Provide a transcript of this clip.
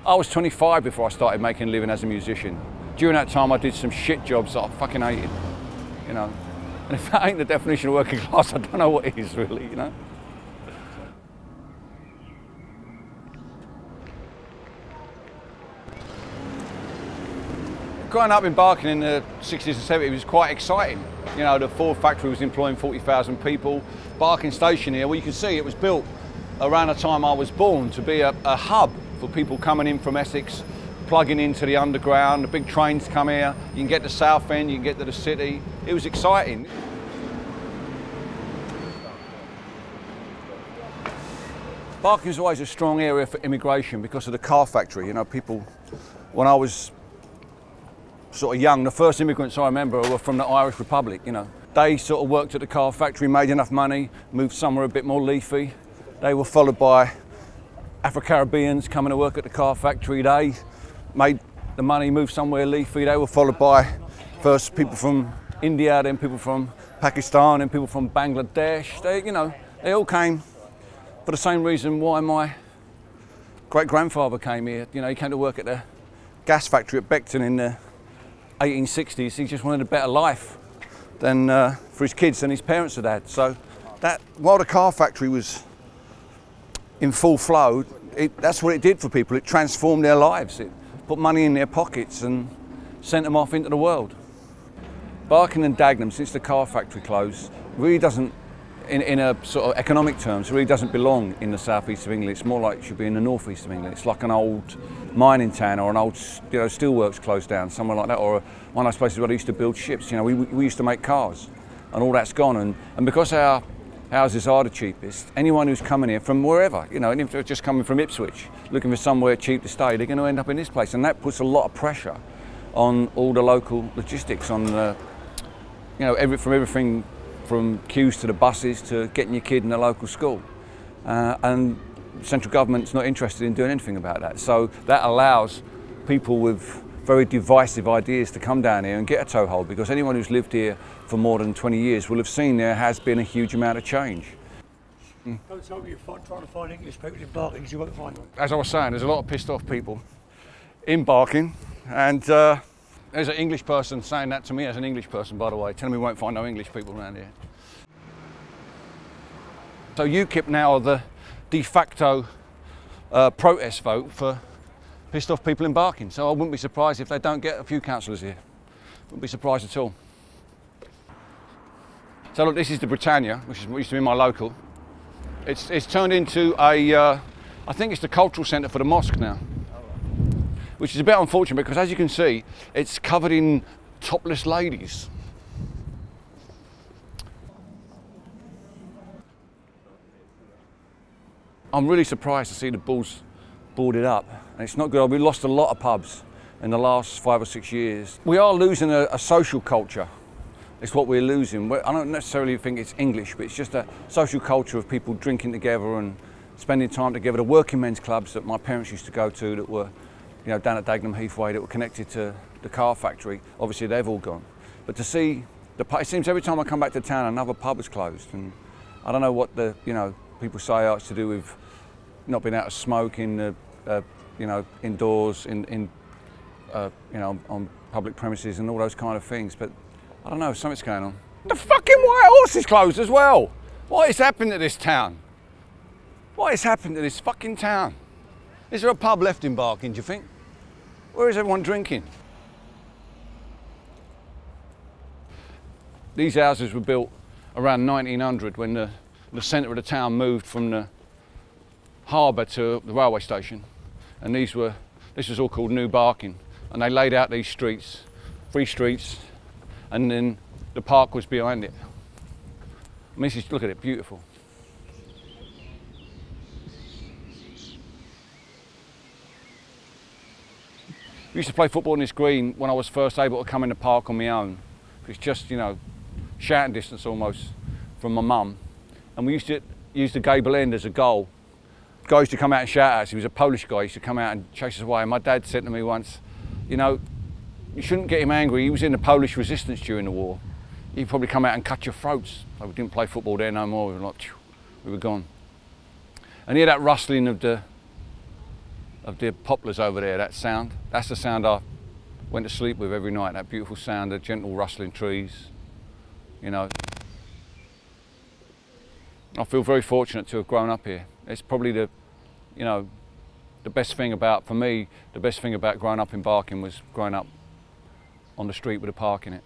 I was 25 before I started making a living as a musician. During that time I did some shit jobs that I fucking hated, you know. And if that ain't the definition of working class, I don't know what is really, you know. Growing up in Barking in the 60s and 70s was quite exciting. You know, the Ford factory was employing 40,000 people. Barking Station here, well, you can see it was built around the time I was born to be a hub for people coming in from Essex, plugging into the underground. The big trains come here, you can get to Southend, you can get to the city. It was exciting. Barking was always a strong area for immigration because of the car factory. You know, people, when I was sort of young, the first immigrants I remember were from the Irish Republic, you know. They sort of worked at the car factory, made enough money, moved somewhere a bit more leafy. They were followed by Afro-Caribbeans coming to work at the car factory. They made the money, moved somewhere leafy. They were followed by first people from India, then people from Pakistan, then people from Bangladesh. They, you know, they all came for the same reason why my great-grandfather came here. You know, he came to work at the gas factory at Beckton in the 1860s. He just wanted a better life than for his kids than his parents had had. So that, while the car factory was in full flow, that's what it did for people. It transformed their lives. It put money in their pockets and sent them off into the world. Barking and Dagenham, since the car factory closed, really doesn't, in a sort of economic terms, really doesn't belong in the southeast of England. It's more like it should be in the northeast of England. It's like an old mining town or an old, you know, steelworks closed down, somewhere like that, or one of those places where they used to build ships. You know, we used to make cars, and all that's gone. And because our houses are the cheapest, anyone who's coming here from wherever, you know, and if they're just coming from Ipswich, looking for somewhere cheap to stay, they're going to end up in this place, and that puts a lot of pressure on all the local logistics, on the, you know, everything from queues to the buses to getting your kid in the local school. And central government's not interested in doing anything about that. So that allows people with very divisive ideas to come down here and get a toehold, because anyone who's lived here for more than 20 years will have seen there has been a huge amount of change. Don't tell me you're trying to find English people in Barking, because you won't find them. As I was saying, there's a lot of pissed off people in Barking, and there's an English person saying that to me as an English person, by the way, telling me we won't find no English people around here. So UKIP now are the de facto protest vote for pissed off people in Barking. So I wouldn't be surprised if they don't get a few councillors here. Wouldn't be surprised at all. So look, this is the Britannia, which used to be my local. It's turned into a, I think it's the cultural centre for the mosque now. Which is a bit unfortunate because, as you can see, it's covered in topless ladies. I'm really surprised to see the Bulls boarded up, and it's not good. We lost a lot of pubs in the last 5 or 6 years. We are losing a social culture. It's what we're losing. I don't necessarily think it's English, but it's just a social culture of people drinking together and spending time together. The working men's clubs that my parents used to go to that were, you know, down at Dagenham Heathway, that were connected to the car factory, obviously they've all gone. But to see, it seems every time I come back to town, another pub is closed. And I don't know what the, you know, people say it's to do with not being able to smoke in the, you know, indoors, you know, on public premises and all those kind of things. But I don't know, something's going on. The fucking White Horse is closed as well. What has happened to this town? What has happened to this fucking town? Is there a pub left in Barking, do you think? Where is everyone drinking? These houses were built around 1900 when the centre of the town moved from the harbour to the railway station. And this was all called New Barking. And they laid out these streets, 3 streets, and then the park was behind it. I mean, look at it, beautiful. We used to play football on this green when I was first able to come in the park on my own. It's just, you know, shouting distance almost from my mum. And we used to use the gable end as a goal. The guy used to come out and shout at us. He was a Polish guy. He used to come out and chase us away. And my dad said to me once, you know, you shouldn't get him angry. He was in the Polish resistance during the war. He'd probably come out and cut your throats. Like, we didn't play football there no more. We were like, we were gone. And hear that rustling of the of the poplars over there, that sound. That's the sound I went to sleep with every night, that beautiful sound, the gentle rustling trees, you know. I feel very fortunate to have grown up here. It's probably the, you know, the best thing about, for me, the best thing about growing up in Barking was growing up on the street with a park in it.